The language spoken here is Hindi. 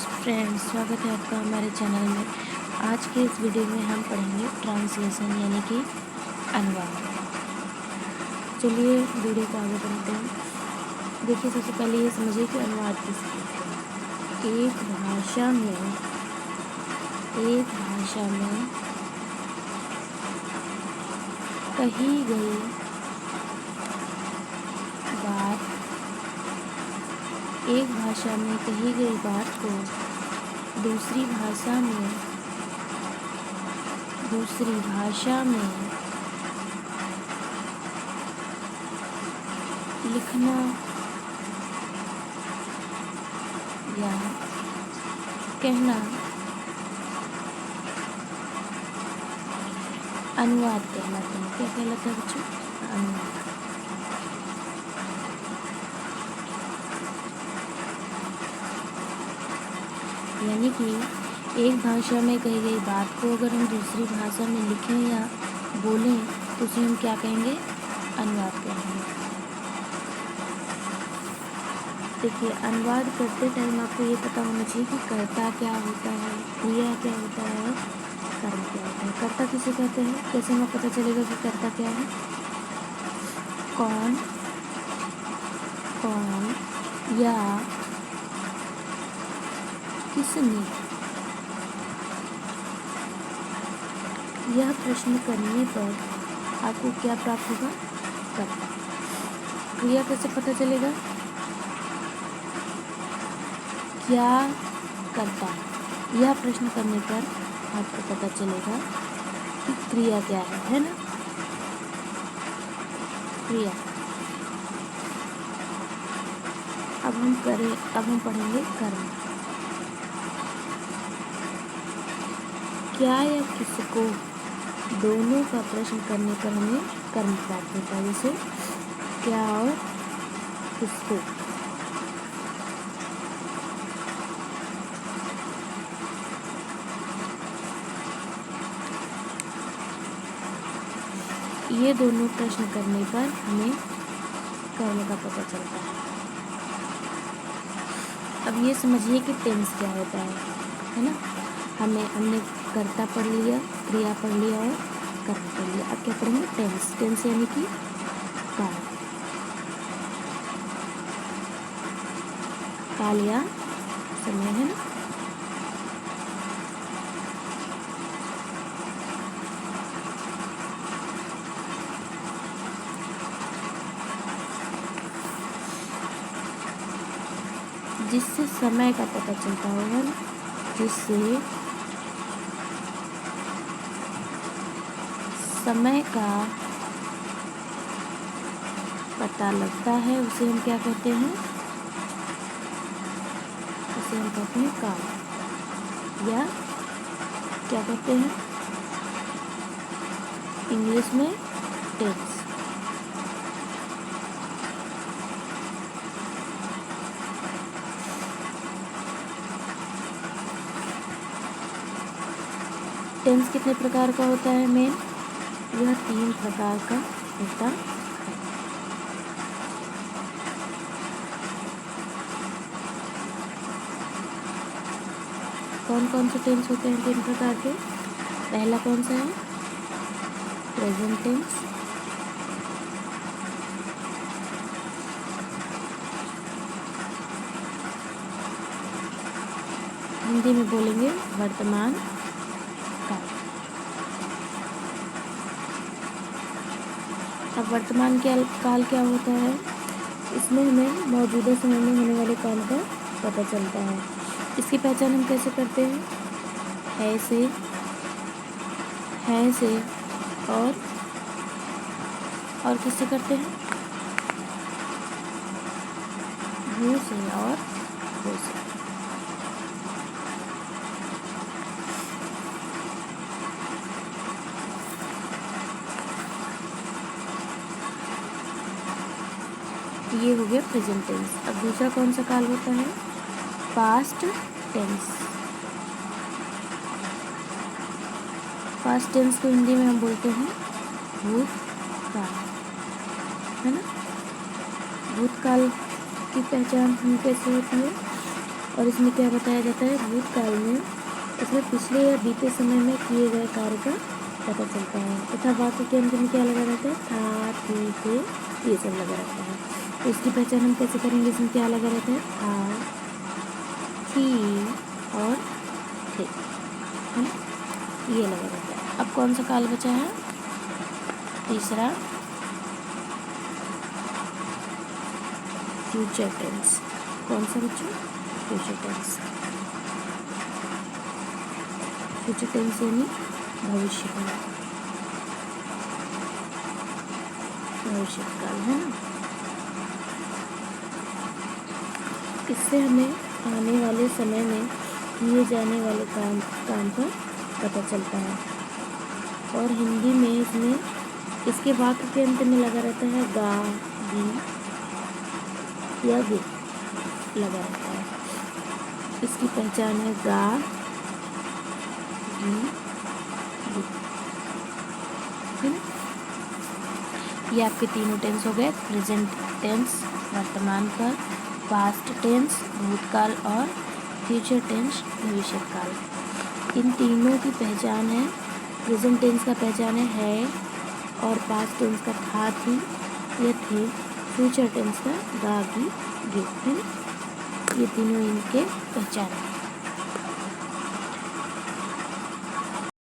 फ्रेंड्स, स्वागत है आपका हमारे चैनल में। आज के इस वीडियो में हम पढ़ेंगे ट्रांसलेशन यानी कि अनुवाद। चलिए वीडियो को आगे बढ़ाते हैं। देखिए, सबसे पहले ये समझिए कि अनुवाद किसे कहते हैं। एक भाषा में कही गई बात एक भाषा में कही गई बात को दूसरी भाषा में लिखना या कहना अनुवाद कहलाता है। क्या कहलाता है बच्चों? अनुवाद। यानी कि एक भाषा में कही गई बात को अगर हम दूसरी भाषा में लिखें या बोलें तो उसे हम क्या कहेंगे? अनुवाद कहेंगे। देखिए, अनुवाद करते टाइम आपको ये पता होना चाहिए कि कर्ता क्या होता है, क्रिया क्या होता है, कर्म क्या होता है। कर्ता किसे कहते हैं? कैसे हमें पता चलेगा कि कर्ता क्या है? कौन या किसने, यह प्रश्न करने पर आपको क्या प्राप्त होगा? कर्ता। क्रिया कैसे पता चलेगा? क्या करता है, यह प्रश्न करने पर आपको पता चलेगा कि क्रिया क्या है ना? क्रिया। अब हम पढ़ेंगे कर्म। क्या या किसको, दोनों का प्रश्न करने पर हमें कर्म प्राप्त होता है। जैसे क्या और किसको। ये दोनों प्रश्न करने पर हमें कर्म का पता चलता है। अब ये समझिए कि टेंस क्या होता है ना? हमने कर्ता पढ़ लिया, क्रिया पढ़ लिया और कर्म पढ़ लिया। अब क्या पढ़ेंगे? टेंस। टेंस यानी कि काल। काल या समय, है ना? जिससे समय का पता चलता होगा ना, जिससे समय का पता लगता है उसे हम क्या कहते हैं? उसे हम कहते हैं काल, या क्या कहते हैं इंग्लिश में? टेंस। टेंस कितने प्रकार का होता है मेन? यह 3 प्रकार का होता है। कौन कौन से टेंस होते हैं 3 प्रकार के? पहला कौन सा है? Present tense. हिंदी में बोलेंगे वर्तमान काल। अब वर्तमान काल क्या होता है? इसमें हमें मौजूदा समय में होने वाले काम का पता चलता है। इसकी पहचान हम कैसे करते हैं? है से और किससे करते हैं? हूँ से और हो से। ये हो गया प्रेजेंट टेंस। अब दूसरा कौन सा काल होता है? Past tense. पास्ट टेंस को हिंदी में हम बोलते हैं भूतकाल, है ना? भूतकाल की पहचान हम कैसे होती है और इसमें क्या बताया जाता है, भूतकाल में इसमें पिछले या बीते समय में किए गए कार्य का पता चलता है तथा वाक्य के अंत में क्या लगा रहता है, था, थी, थे, ये सब लगा रहता है। तो इसकी पहचान हम कैसे करेंगे, इसमें क्या लगा रहता है, था, थी और थे, है ना, ये लगा रहता है। अब कौन सा काल बचा है, तीसरा फ्यूचर टेंस। कौन सा बच्चों, फ्यूचर टेंस। फ्यूचर टेंस यानी भविष्य काल, भविष्य काल, है ना। इससे हमें आने वाले समय में किए जाने वाले काम का पता चलता है। और हिंदी में इसमें इसके वाक्य के अंत में लगा रहता है गा, गी या गे लगा रहता है। इसकी पहचान है गा, गी, गे, है ना। ये आपके तीनों टेंस हो गए, प्रेजेंट टेंस वर्तमान काल, पास्ट टेंस भूतकाल और फ्यूचर टेंस भविष्य काल। इन तीनों की पहचान है, प्रेजेंट टेंस का पहचान है और पास्ट टेंस का था, थी या थे, फ्यूचर टेंस का गा, गी, गे, है ना। ये तीनों इनके पहचान है।